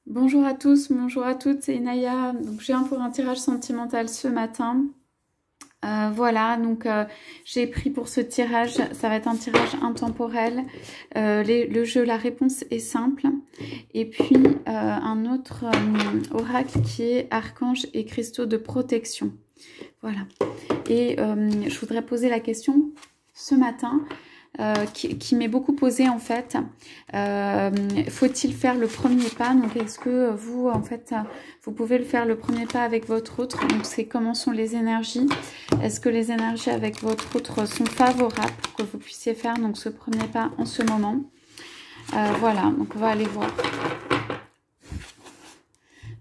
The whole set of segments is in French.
Bonjour à tous, bonjour à toutes, c'est Inaya. Donc, je viens pour un tirage sentimental ce matin. Voilà, donc j'ai pris pour ce tirage, ça va être un tirage intemporel. Le jeu, la réponse est simple. Et puis un autre oracle qui est archange et cristaux de protection. Voilà. Et je voudrais poser la question ce matin. Qui m'est beaucoup posé en fait. Faut-il faire le premier pas? Donc est-ce que vous en fait vous pouvez le faire le premier pas avec votre autre? Donc c'est comment sont les énergies? Est-ce que les énergies avec votre autre sont favorables pour que vous puissiez faire donc ce premier pas en ce moment? Voilà, donc on va aller voir.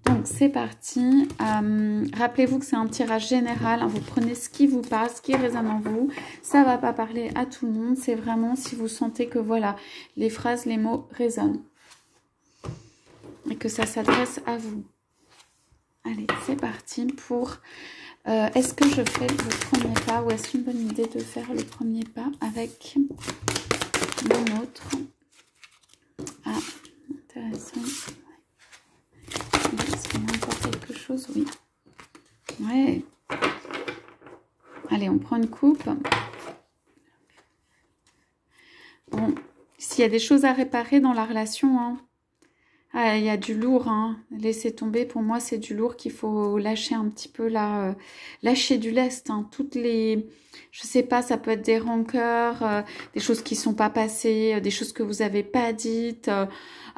Donc c'est parti. Rappelez-vous que c'est un tirage général. Vous prenez ce qui vous passe, ce qui résonne en vous. Ça ne va pas parler à tout le monde. C'est vraiment si vous sentez que voilà, les phrases, les mots résonnent. Et que ça s'adresse à vous. Allez, c'est parti pour... est-ce que je fais le premier pas ou est-ce une bonne idée de faire le premier pas avec mon autre? Ah, intéressant. Est-ce qu'on a encore quelque chose? Oui. Ouais. Allez, on prend une coupe. Bon, s'il y a des choses à réparer dans la relation, hein. Ah, il y a du lourd, hein. Laissez tomber. Pour moi, c'est du lourd qu'il faut lâcher un petit peu là. Lâcher du lest, hein. Toutes les... Je sais pas, ça peut être des rancœurs, des choses qui sont pas passées, des choses que vous avez pas dites.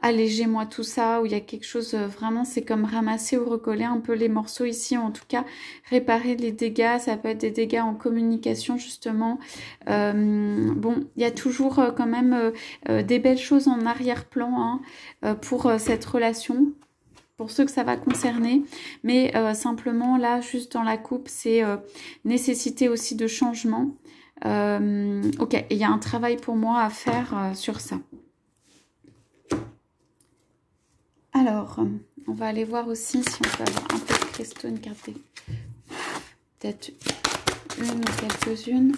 Allégez-moi tout ça, où il y a quelque chose, vraiment, c'est comme ramasser ou recoller un peu les morceaux ici, ou en tout cas, réparer les dégâts. Ça peut être des dégâts en communication, justement. Bon, il y a toujours quand même des belles choses en arrière-plan, hein, pour cette relation, pour ceux que ça va concerner, mais simplement là, juste dans la coupe, c'est nécessité aussi de changement. Ok, il y a un travail pour moi à faire sur ça. Alors, on va aller voir aussi si on peut avoir un peu de cristaux, une carte, peut-être une ou quelques-unes.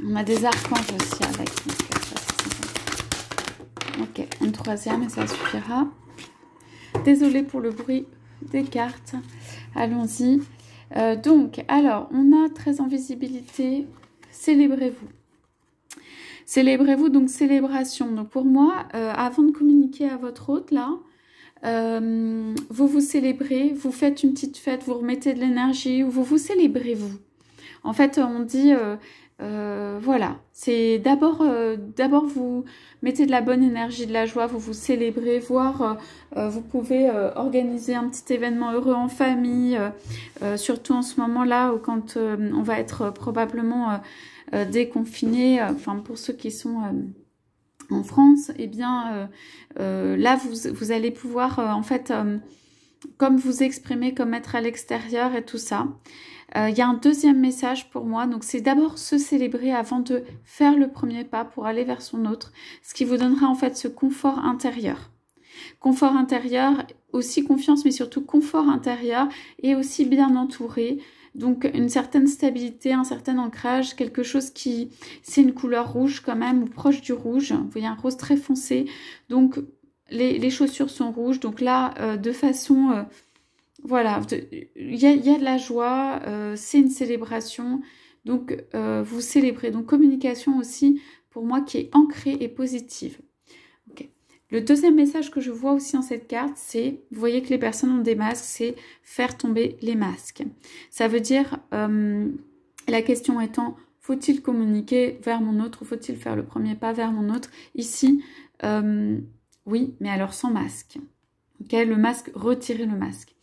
On a des archanges aussi avec. Ok, une troisième et ça suffira. Désolée pour le bruit des cartes. Allons-y. Donc, alors, on a très en visibilité. Célébrez-vous. Célébrez-vous, donc célébration. Donc, pour moi, avant de communiquer à votre hôte, là, vous vous célébrez, vous faites une petite fête, vous remettez de l'énergie, ou vous vous célébrez, vous. En fait, on dit... voilà, c'est d'abord vous mettez de la bonne énergie, de la joie, vous vous célébrez, voire vous pouvez organiser un petit événement heureux en famille, surtout en ce moment-là où quand on va être probablement déconfiné, enfin pour ceux qui sont en France, eh bien là vous allez pouvoir en fait comme vous exprimer, comme être à l'extérieur et tout ça. Il y a un deuxième message pour moi, donc c'est d'abord se célébrer avant de faire le premier pas pour aller vers son autre, ce qui vous donnera en fait ce confort intérieur. Confort intérieur, aussi confiance, mais surtout confort intérieur et aussi bien entouré. Donc une certaine stabilité, un certain ancrage, quelque chose qui... C'est une couleur rouge quand même, ou proche du rouge. Vous voyez un rose très foncé, donc les chaussures sont rouges. Donc là, de façon... voilà, il y a de la joie, c'est une célébration, donc vous célébrez. Donc communication aussi, pour moi, qui est ancrée et positive. Okay. Le deuxième message que je vois aussi dans cette carte, c'est, vous voyez que les personnes ont des masques, c'est faire tomber les masques. Ça veut dire, la question étant, faut-il communiquer vers mon autre ou faut-il faire le premier pas vers mon autre? Ici, oui, mais alors sans masque. Okay, le masque, retirez le masque.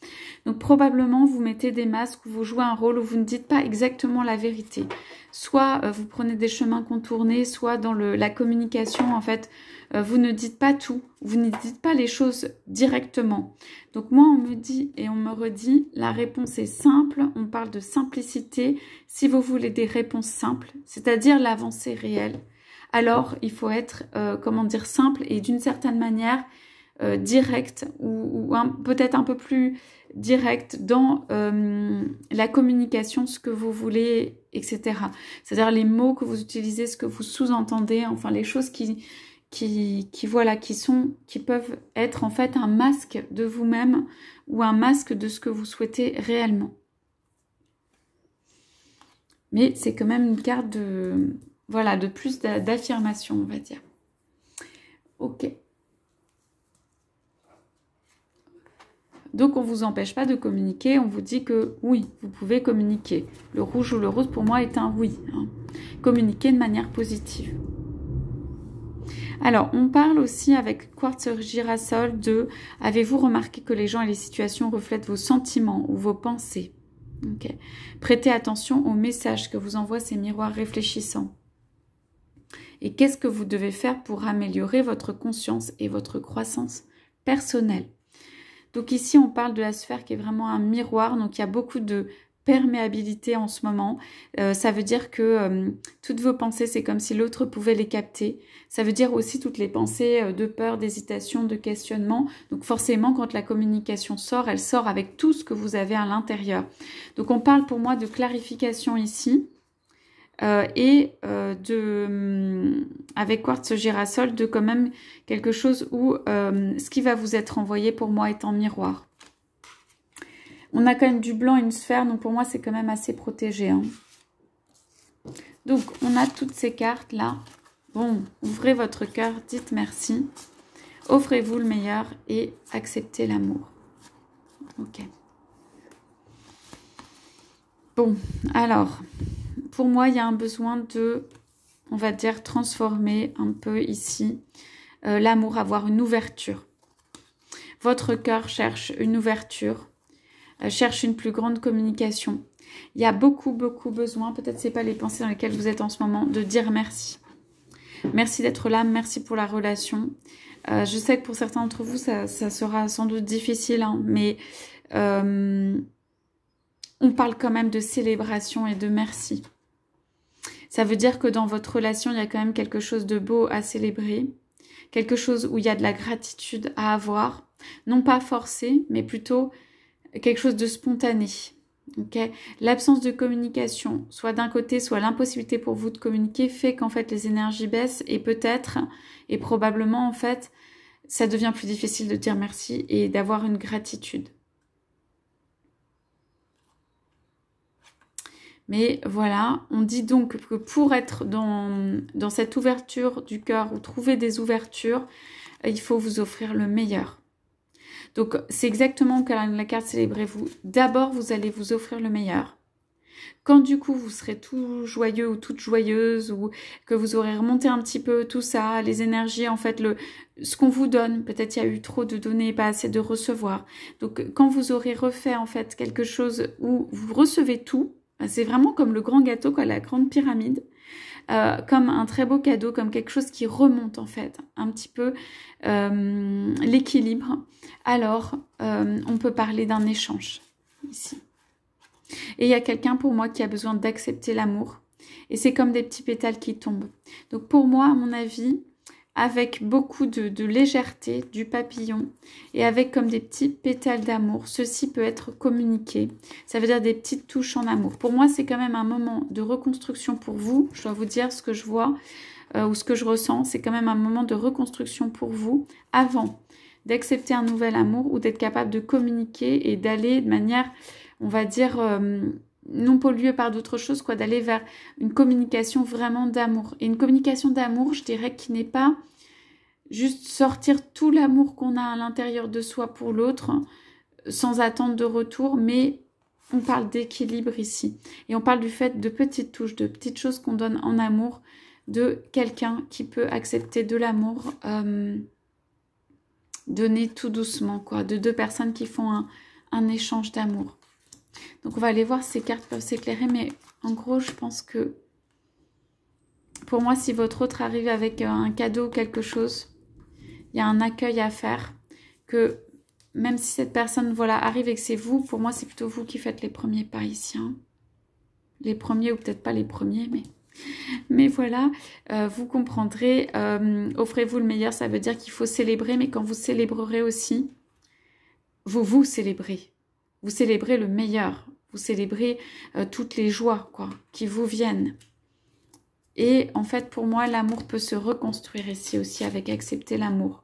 Donc probablement vous mettez des masques où vous jouez un rôle où vous ne dites pas exactement la vérité. Soit vous prenez des chemins contournés, soit dans la communication, en fait, vous ne dites pas tout. Vous ne dites pas les choses directement. Donc moi, on me dit et on me redit, la réponse est simple. On parle de simplicité. Si vous voulez des réponses simples, c'est-à-dire l'avancée réelle, alors il faut être, comment dire, simple et d'une certaine manière... direct ou peut-être un peu plus direct dans la communication, ce que vous voulez, etc. C'est-à-dire les mots que vous utilisez, ce que vous sous-entendez, enfin les choses voilà, qui peuvent être en fait un masque de vous-même ou un masque de ce que vous souhaitez réellement. Mais c'est quand même une carte de, voilà, de plus d'affirmation, on va dire. Ok. Donc, on ne vous empêche pas de communiquer. On vous dit que oui, vous pouvez communiquer. Le rouge ou le rose, pour moi, est un oui. Hein. Communiquer de manière positive. Alors, on parle aussi avec Quartz Girasol de « Avez-vous remarqué que les gens et les situations reflètent vos sentiments ou vos pensées ?» Okay. Prêtez attention aux messages que vous envoient ces miroirs réfléchissants. Et qu'est-ce que vous devez faire pour améliorer votre conscience et votre croissance personnelle? Donc ici, on parle de la sphère qui est vraiment un miroir. Donc il y a beaucoup de perméabilité en ce moment. Ça veut dire que toutes vos pensées, c'est comme si l'autre pouvait les capter. Ça veut dire aussi toutes les pensées de peur, d'hésitation, de questionnement. Donc forcément, quand la communication sort, elle sort avec tout ce que vous avez à l'intérieur. Donc on parle pour moi de clarification ici. Avec Quartz Girasol, de quand même quelque chose où ce qui va vous être envoyé pour moi est en miroir. On a quand même du blanc et une sphère, donc pour moi c'est quand même assez protégé. Hein. Donc on a toutes ces cartes là. Bon, ouvrez votre cœur, dites merci. Offrez-vous le meilleur et acceptez l'amour. Ok. Bon, alors... Pour moi, il y a un besoin de, on va dire, transformer un peu ici l'amour, avoir une ouverture. Votre cœur cherche une ouverture, cherche une plus grande communication. Il y a beaucoup besoin, peut-être c'est pas les pensées dans lesquelles vous êtes en ce moment, de dire merci. Merci d'être là, merci pour la relation. Je sais que pour certains d'entre vous, ça sera sans doute difficile, hein, mais on parle quand même de célébration et de merci. Ça veut dire que dans votre relation, il y a quand même quelque chose de beau à célébrer, quelque chose où il y a de la gratitude à avoir, non pas forcé, mais plutôt quelque chose de spontané. Okay. L'absence de communication, soit d'un côté, soit l'impossibilité pour vous de communiquer, fait qu'en fait les énergies baissent et peut-être, et probablement en fait, ça devient plus difficile de dire merci et d'avoir une gratitude. Mais voilà, on dit donc que pour être dans cette ouverture du cœur ou trouver des ouvertures, il faut vous offrir le meilleur. Donc c'est exactement comme la carte célébrez-vous. D'abord, vous allez vous offrir le meilleur. Quand du coup vous serez tout joyeux ou toute joyeuse ou que vous aurez remonté un petit peu tout ça, les énergies, en fait, ce qu'on vous donne, peut-être il y a eu trop de donner, pas assez de recevoir. Donc quand vous aurez refait en fait quelque chose où vous recevez tout, c'est vraiment comme le grand gâteau, quoi, la grande pyramide, comme un très beau cadeau, comme quelque chose qui remonte en fait, un petit peu l'équilibre. Alors, on peut parler d'un échange ici. Et il y a quelqu'un pour moi qui a besoin d'accepter l'amour. Et c'est comme des petits pétales qui tombent. Donc pour moi, à mon avis, avec beaucoup de légèreté du papillon et avec comme des petits pétales d'amour, ceci peut être communiqué. Ça veut dire des petites touches en amour. Pour moi, c'est quand même un moment de reconstruction pour vous. Je dois vous dire ce que je vois ou ce que je ressens. C'est quand même un moment de reconstruction pour vous avant d'accepter un nouvel amour ou d'être capable de communiquer et d'aller de manière, on va dire, non polluée par d'autres choses, quoi, d'aller vers une communication vraiment d'amour. Et une communication d'amour, je dirais, qui n'est pas juste sortir tout l'amour qu'on a à l'intérieur de soi pour l'autre, sans attendre de retour, mais on parle d'équilibre ici. Et on parle du fait de petites touches, de petites choses qu'on donne en amour, de quelqu'un qui peut accepter de l'amour, donné tout doucement, quoi, de deux personnes qui font un échange d'amour. Donc on va aller voir si ces cartes peuvent s'éclairer, mais en gros je pense que pour moi, si votre autre arrive avec un cadeau ou quelque chose, il y a un accueil à faire, que même si cette personne voilà, arrive et que c'est vous, pour moi c'est plutôt vous qui faites les premiers pas ici. Hein. Les premiers ou peut-être pas les premiers, mais voilà, vous comprendrez, offrez-vous le meilleur, ça veut dire qu'il faut célébrer, mais quand vous célébrerez aussi, vous célébrez. Vous célébrez le meilleur, vous célébrez toutes les joies quoi, qui vous viennent. Et en fait, pour moi, l'amour peut se reconstruire ici aussi avec accepter l'amour.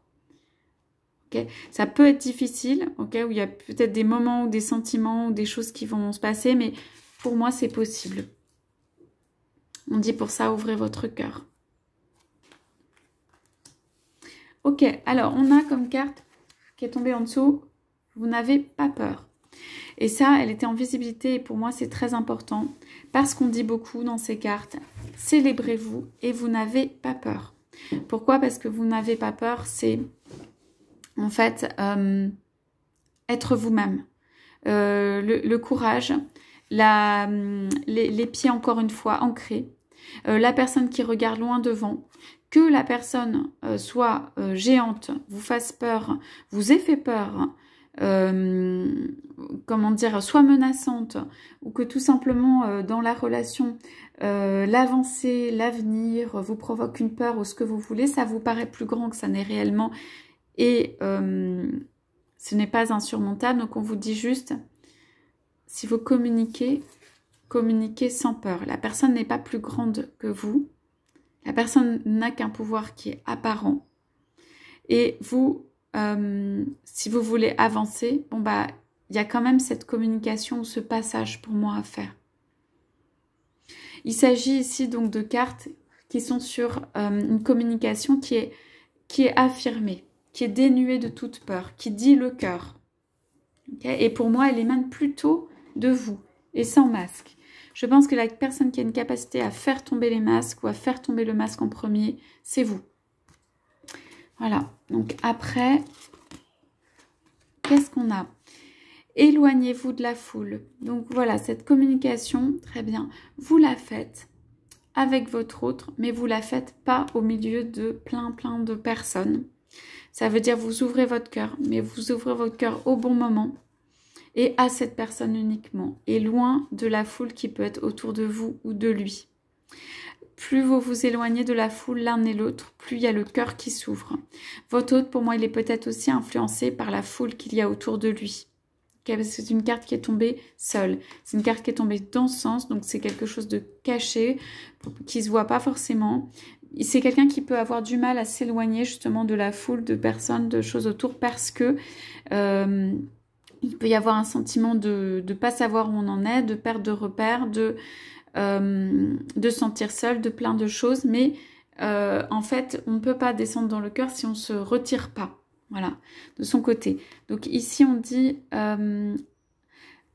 Okay. Ça peut être difficile, okay, où il y a peut-être des moments ou des sentiments ou des choses qui vont se passer, mais pour moi, c'est possible. On dit pour ça, ouvrez votre cœur. Ok, alors on a comme carte qui est tombée en dessous, vous n'avez pas peur. Et ça, elle était en visibilité et pour moi, c'est très important parce qu'on dit beaucoup dans ces cartes, célébrez-vous et vous n'avez pas peur. Pourquoi? Parce que vous n'avez pas peur, c'est en fait être vous-même. Le courage, les pieds encore une fois ancrés, la personne qui regarde loin devant, que la personne soit géante, vous fasse peur, vous ait fait peur, comment dire, soit menaçante, ou que tout simplement dans la relation, l'avancée, l'avenir vous provoque une peur ou ce que vous voulez, ça vous paraît plus grand que ça n'est réellement et ce n'est pas insurmontable. Donc on vous dit juste, si vous communiquez, communiquez sans peur. La personne n'est pas plus grande que vous. La personne n'a qu'un pouvoir qui est apparent. Et vous, si vous voulez avancer, bon bah, il y a quand même cette communication ou ce passage pour moi à faire. Il s'agit ici donc de cartes qui sont sur une communication qui est affirmée, qui est dénuée de toute peur, qui dit le cœur. Okay? Et pour moi, elle émane plutôt de vous et sans masque. Je pense que la personne qui a une capacité à faire tomber les masques ou à faire tomber le masque en premier, c'est vous. Voilà. Donc après, qu'est-ce qu'on a? Éloignez-vous de la foule. Donc voilà, cette communication, très bien, vous la faites avec votre autre, mais vous la faites pas au milieu de plein de personnes. Ça veut dire vous ouvrez votre cœur, mais vous ouvrez votre cœur au bon moment et à cette personne uniquement, et loin de la foule qui peut être autour de vous ou de lui. Plus vous vous éloignez de la foule l'un et l'autre, plus il y a le cœur qui s'ouvre. Votre hôte, pour moi, il est peut-être aussi influencé par la foule qu'il y a autour de lui. Okay, parce que c'est une carte qui est tombée seule. C'est une carte qui est tombée dans ce sens, donc c'est quelque chose de caché, qui ne se voit pas forcément. C'est quelqu'un qui peut avoir du mal à s'éloigner justement de la foule, de personnes, de choses autour, parce que il peut y avoir un sentiment de ne pas savoir où on en est, de perte de repères, de sentir seul, de plein de choses. Mais en fait, on ne peut pas descendre dans le cœur si on ne se retire pas. Voilà, de son côté. Donc ici, on dit,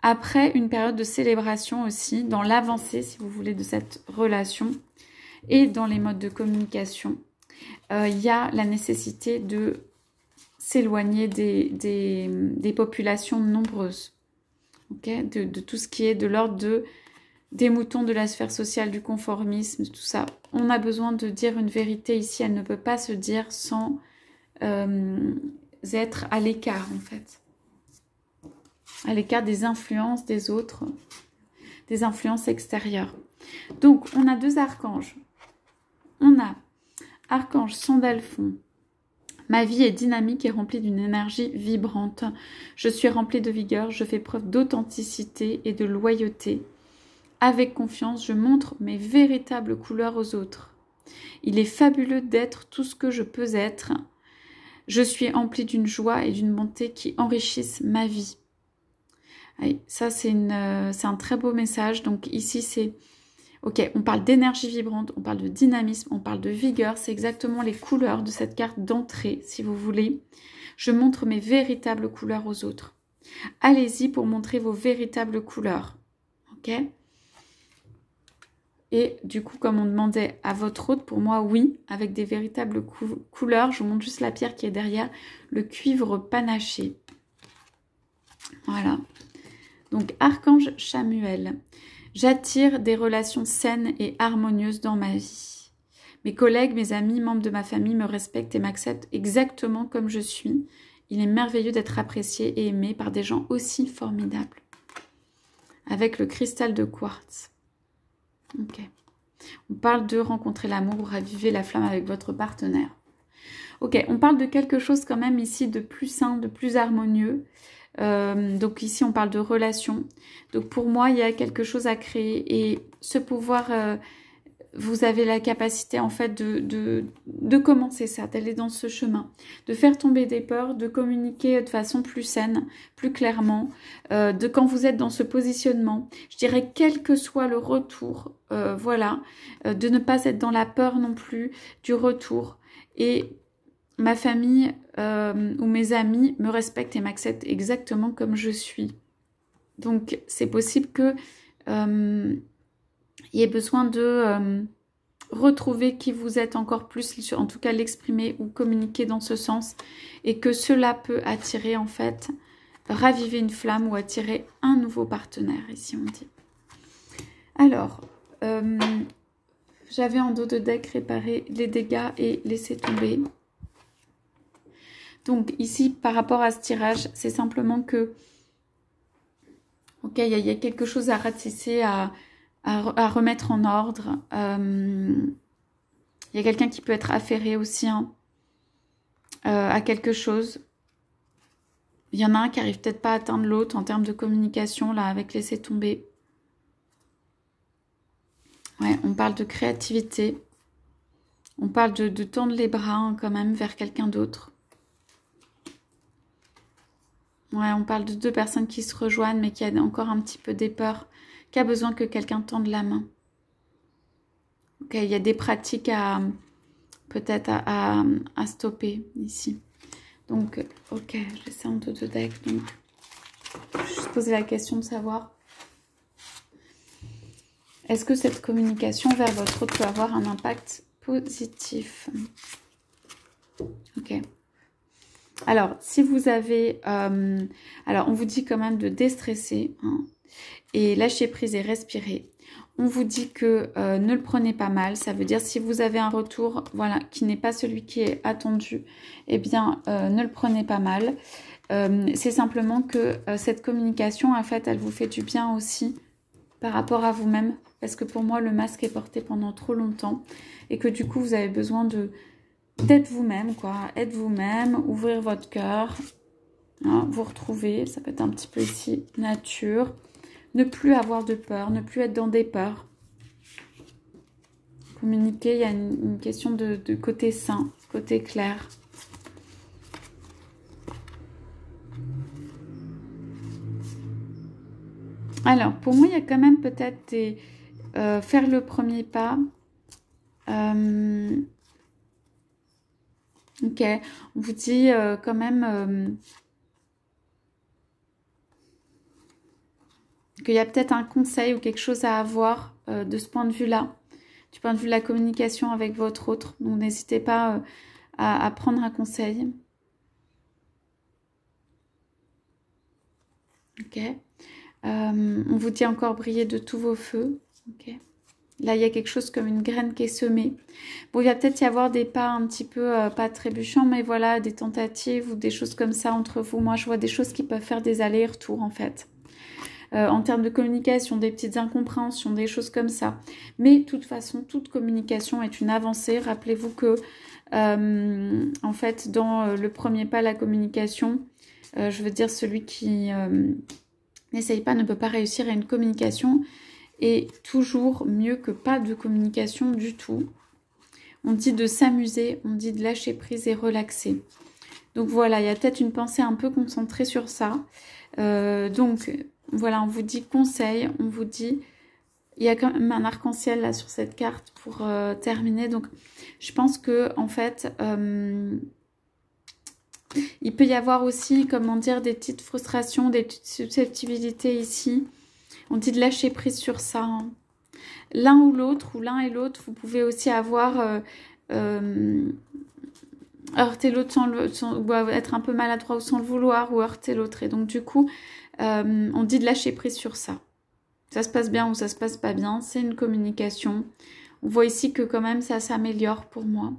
après une période de célébration aussi, dans l'avancée, si vous voulez, de cette relation, et dans les modes de communication, il y a la nécessité de s'éloigner des populations nombreuses. Okay, de tout ce qui est de l'ordre des moutons de la sphère sociale, du conformisme, tout ça. On a besoin de dire une vérité ici, elle ne peut pas se dire sans être à l'écart en fait. À l'écart des influences des autres, des influences extérieures. Donc on a deux archanges. On a archange Sandalphon. Ma vie est dynamique et remplie d'une énergie vibrante. Je suis remplie de vigueur, je fais preuve d'authenticité et de loyauté. Avec confiance, je montre mes véritables couleurs aux autres. Il est fabuleux d'être tout ce que je peux être. Je suis emplie d'une joie et d'une bonté qui enrichissent ma vie. Allez, ça, c'est un très beau message. Donc ici, c'est... Ok, on parle d'énergie vibrante, on parle de dynamisme, on parle de vigueur. C'est exactement les couleurs de cette carte d'entrée, si vous voulez. Je montre mes véritables couleurs aux autres. Allez-y pour montrer vos véritables couleurs. Ok ? Et du coup, comme on demandait à votre hôte, pour moi, oui, avec des véritables couleurs. Je vous montre juste la pierre qui est derrière, le cuivre panaché. Voilà. Donc, archange Chamuel. J'attire des relations saines et harmonieuses dans ma vie. Mes collègues, mes amis, membres de ma famille me respectent et m'acceptent exactement comme je suis. Il est merveilleux d'être apprécié et aimé par des gens aussi formidables. Avec le cristal de quartz. Ok. On parle de rencontrer l'amour, raviver la flamme avec votre partenaire. Ok, on parle de quelque chose quand même ici de plus sain, de plus harmonieux. Donc ici, on parle de relation. Donc pour moi, il y a quelque chose à créer et ce pouvoir vous avez la capacité en fait de commencer ça, d'aller dans ce chemin, de faire tomber des peurs, de communiquer de façon plus saine, plus clairement, de quand vous êtes dans ce positionnement, je dirais quel que soit le retour, voilà, de ne pas être dans la peur non plus du retour. Et ma famille ou mes amis me respectent et m'acceptent exactement comme je suis. Donc c'est possible que il y ait besoin de retrouver qui vous êtes encore plus, en tout cas l'exprimer ou communiquer dans ce sens, et que cela peut attirer en fait, raviver une flamme ou attirer un nouveau partenaire, ici on dit. Alors, j'avais en dos de deck réparé les dégâts et laisser tomber. Donc ici, par rapport à ce tirage, c'est simplement que, ok, il y a quelque chose à ratisser, à remettre en ordre. Il y a quelqu'un qui peut être affairé aussi hein, à quelque chose. Il y en a un qui n'arrive peut-être pas à atteindre l'autre en termes de communication, là, avec laisser tomber. Ouais, on parle de créativité. On parle de tendre les bras hein, quand même vers quelqu'un d'autre. Ouais, on parle de deux personnes qui se rejoignent, mais qui a encore un petit peu des peurs, qui a besoin que quelqu'un tende la main. Ok, il y a des pratiques à peut-être à stopper ici. Donc, ok, j'ai ça en dos de deck. Donc, je vais juste poser la question de savoir est-ce que cette communication vers votre autre peut avoir un impact positif? Ok. Alors, si vous avez... alors, on vous dit quand même de déstresser hein, et lâcher prise et respirer. On vous dit que ne le prenez pas mal. Ça veut dire si vous avez un retour voilà, qui n'est pas celui qui est attendu, eh bien, ne le prenez pas mal. C'est simplement que cette communication, en fait, elle vous fait du bien aussi par rapport à vous-même. Parce que pour moi, le masque est porté pendant trop longtemps. Et que du coup, vous avez besoin d'être vous-même, quoi. Être vous-même, ouvrir votre cœur, hein, vous retrouver. Ça peut être un petit peu ici, nature. Ne plus avoir de peur, ne plus être dans des peurs. Communiquer, il y a une question de côté sain, côté clair. Alors, pour moi, il y a quand même peut-être des... faire le premier pas. Ok, on vous dit quand même qu'il y a peut-être un conseil ou quelque chose à avoir de ce point de vue-là, du point de vue de la communication avec votre autre. Donc, n'hésitez pas à prendre un conseil. Ok. On vous dit encore briller de tous vos feux. Ok. Là, il y a quelque chose comme une graine qui est semée. Bon, il va peut-être y avoir des pas un petit peu, pas trébuchants, mais voilà, des tentatives ou des choses comme ça entre vous. Moi, je vois des choses qui peuvent faire des allers-retours, en fait. En termes de communication, des petites incompréhensions, des choses comme ça. Mais de toute façon, toute communication est une avancée. Rappelez-vous que, en fait, dans le premier pas, la communication, je veux dire celui qui n'essaye pas, ne peut pas réussir à une communication est toujours mieux que pas de communication du tout. On dit de s'amuser, on dit de lâcher prise et relaxer. Donc voilà, il y a peut-être une pensée un peu concentrée sur ça. Donc voilà, on vous dit conseil, on vous dit... Il y a quand même un arc-en-ciel là sur cette carte pour terminer. Donc je pense que en fait... il peut y avoir aussi, comment dire, des petites frustrations, des petites susceptibilité ici. On dit de lâcher prise sur ça. Hein. L'un ou l'autre, ou l'un et l'autre, vous pouvez aussi avoir heurté l'autre ou être un peu maladroit ou sans le vouloir, ou heurter l'autre. Et donc du coup, on dit de lâcher prise sur ça. Ça se passe bien ou ça se passe pas bien, c'est une communication. On voit ici que quand même ça s'améliore pour moi.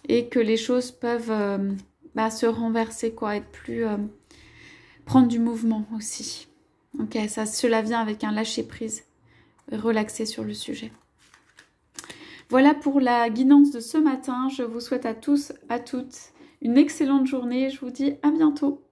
Et que les choses peuvent... se renverser, quoi, être plus... prendre du mouvement aussi. Ok, cela vient avec un lâcher-prise, relaxer sur le sujet. Voilà pour la guidance de ce matin. Je vous souhaite à tous, à toutes, une excellente journée. Je vous dis à bientôt.